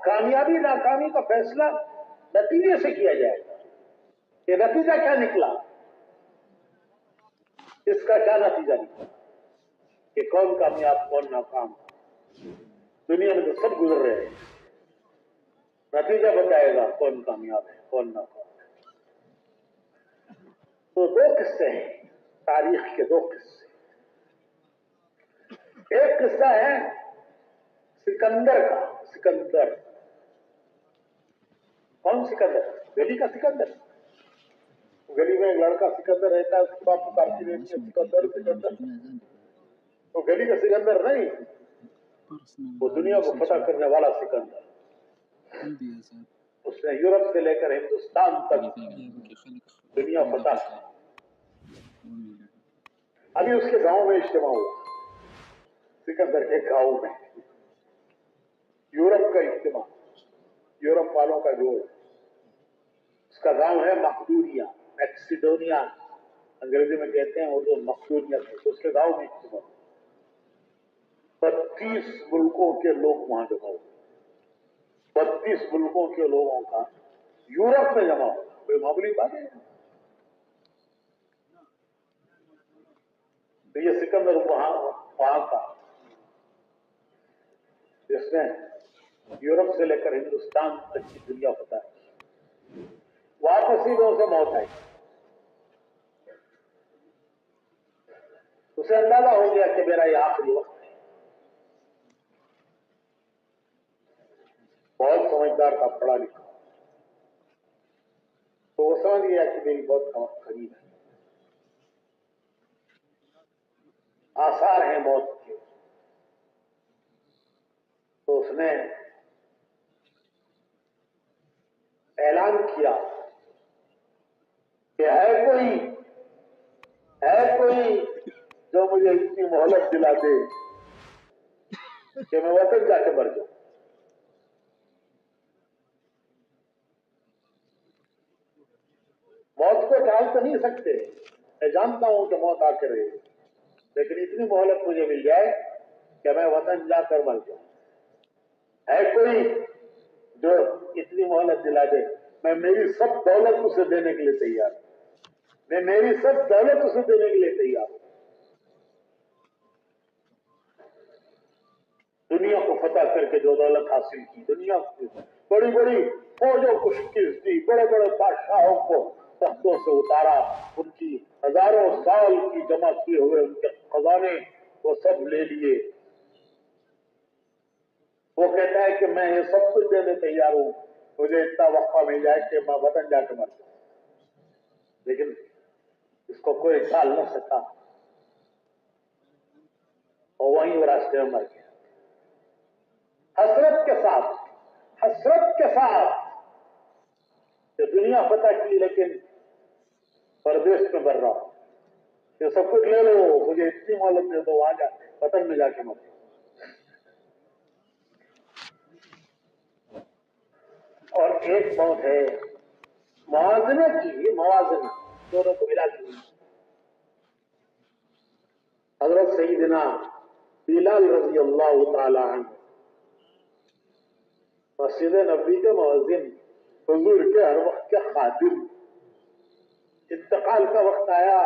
कामयाबी नाकामी का फैसला नतीजे से किया जाएगा। ये नतीजा क्या निकला, इसका क्या नतीजा निकला कि कौन कामयाब कौन नाकाम। दुनिया में तो सब गुजर रहे हैं, नतीजा बताएगा कौन कामयाब है कौन नाकाम है। तो दो किस्से हैं तारीख के, दो किस्से। एक किस्सा है सिकंदर का। सिकंदर कौन सिकंदर? गली का सिकंदर। गली में एक लड़का सिकंदर रहता है, उसके बाप को कारती रहती है सिकंदर सिकंदर। तो गली का सिकंदर नहीं, वो दुनिया को फतह करने वाला सिकंदर। उसने यूरोप से लेकर हिंदुस्तान तक दुनिया फतह की। अभी उसके गांव में इज्तिमा हुआ, सिकंदर के गांव में यूरोप का इज्तिमा, यूरोप वालों का जोड़। उसका गांव है मकदूनिया, मैक्सिडोनिया अंग्रेजी में कहते हैं, उर्दू मकदूनिया से। तो उसके गांव में इज्तिमा, 32 मुल्कों के लोग वहां जमा हुए। 32 मुल्कों के लोगों का यूरोप में जमा हुआ, कोई मामूली बात है। तो ये सिकंदर वहां का जिसने यूरोप से लेकर हिंदुस्तान तक की दुनिया फतह की, वापसी में उसे मौत आई। उसे अंदाजा हो गया कि मेरा यह आखिरी वक्त है। बहुत समझदार था, पढ़ा लिखा, तो वो समझ गया कि मेरी बहुत वक्त करीब है, आसार है मौत के। तो उसने ऐलान किया कि है कोई जो मुझे इतनी मोहलत दिला दे कि मैं वतन जाके मर जाऊं। मौत को टाल तो नहीं सकते, मैं जानता हूं कि मौत आके रही, लेकिन इतनी मोहलत मुझे मिल जाए कि मैं वतन जाकर मर जाऊं। है कोई जो इतनी मोहलत दिला दे, मैं मेरी सब दौलत उसे देने के लिए तैयार हूं, मैं मेरी सब दौलत उसे देने के लिए तैयार हूं। दुनिया को फतह करके जो दौलत हासिल की, दुनिया की बड़ी बड़ी फौजों को शिकस्त दी, बड़े बड़े बादशाहों को तख्तों से उतारा, उनकी हजारों साल की जमा किए हुए उनके खजाने वो सब ले लिए। वो कहता है कि मैं ये सब कुछ देने तैयार हूं, मुझे इतना वक्फा मिल जाए कि मैं वतन जाकर मर जाऊं। लेकिन इसको कोई टाल न सका और वहीं वो रास्ते में मर गया। हसरत के साथ ये दुनिया फतह की, लेकिन परदेश में मर रहा हूं। ये सब कुछ ले लो, मुझे इतनी मोहलत दे दो, वहां जा वतन में जाके मर। और एक मौत है मवाज़ना की, मवाज़ना दोनों को मिला दी। हज़रत सईदना बिलाल रज़ी अल्लाह तआला अन्हु, मस्जिद नबवी के मुअज्जिन, हुजूर के हर वक्त के खादिम। इंतकाल का वक्त आया,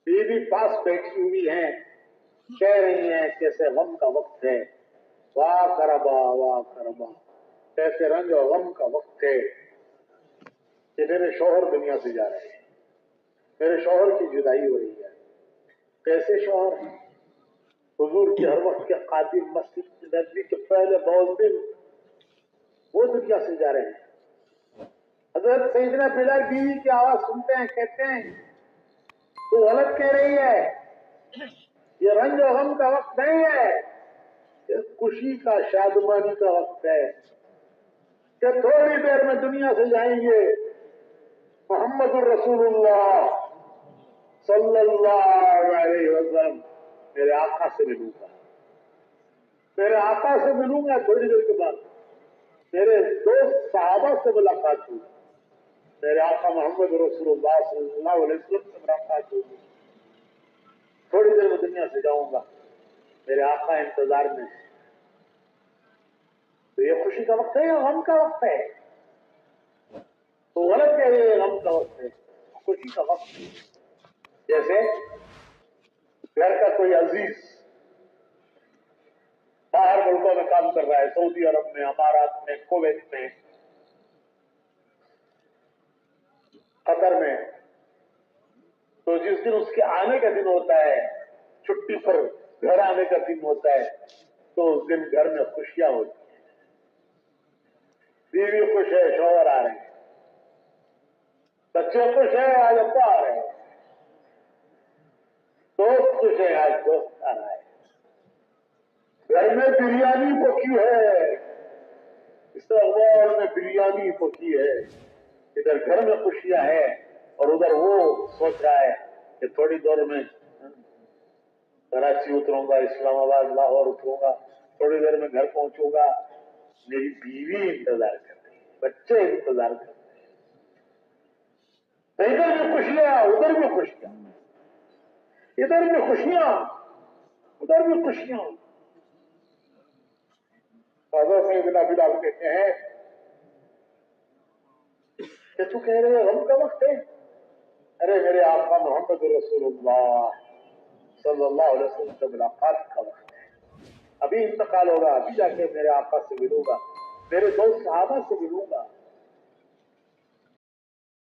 बीवी पास बैठी हुई हैं, कह रही हैं कैसे गम का वक्त है, वाह करबा, कैसे रंज और गम का वक्त है कि मेरे शौहर दुनिया से जा रहे हैं, मेरे शौहर की जुदाई हो रही है। कैसे शौहर? हुजूर के हर वक्त के खादिम, मस्जिद नबवी के पहले मुअज्जिन, वो दुनिया से जा रहे हैं। हजरत सईदना बिलाल बीवी की आवाज सुनते हैं, कहते हैं तू गलत कह रही है, ये रंज और गम का वक्त नहीं है, ये खुशी का शादमानी का वक्त है कि थोड़ी देर में दुनिया से जाएंगे। मोहम्मद रसूलुल्लाह सल्लल्लाहु अलैहि वसल्लम, मेरे आका से मिलूंगा, मेरे आका से मिलूंगा। थोड़ी देर के बाद मेरे दोस्त सहाबा से मुलाकात हुई, मेरे आका मोहम्मद रसूलुल्लाह सल्लल्लाहु अलैहि वसल्लम से मुलाकात हुई। थोड़ी देर में दुनिया से जाऊंगा, मेरे आका इंतजार में है। तो ये खुशी का वक्त है या गम का वक्त है? तो गलत कह रहे गम का वक्त है, खुशी का वक्त है। जैसे घर का कोई अजीज बाहर मुल्कों में काम कर रहा है, सऊदी अरब में, अमारात में, कुवैत में, कतर में, तो जिस दिन उसके आने का दिन होता है, छुट्टी पर घर आने का दिन होता है, तो उस दिन घर में खुशियां होती हैं। बीवी खुश है, शौहर आ रहे हैं, बच्चे खुश है, आज अब्बा आ रहे हैं, दोस्त खुश है, आज दोस्त आ रहा है, घर में बिरयानी पकी है, इस अखबार में बिरयानी पकी है। इधर घर में खुशियां हैं और उधर वो सोच रहा है कि थोड़ी देर में कराची उतरूंगा, इस्लामाबाद, लाहौर उतरूंगा, थोड़ी देर में घर पहुंचूंगा, मेरी बीवी इंतजार कर रही है, बच्चे इंतजार कर रहे हैं। इधर भी खुशियां, उधर भी खुशियां, इधर भी खुशियां, उधर भी खुशियां। हज़रत सैयदना बिलाल कहते हैं कि तू कह रहे गम का वक्त है? अरे मेरे आका मोहम्मद रसूलुल्लाह सल्लल्लाहु अलैहि वसल्लम से मुलाकात का वक्त है, अभी इंतकाल होगा, अभी जाके मेरे आका से मिलूंगा, मेरे दोस्त सहाबा से मिलूंगा,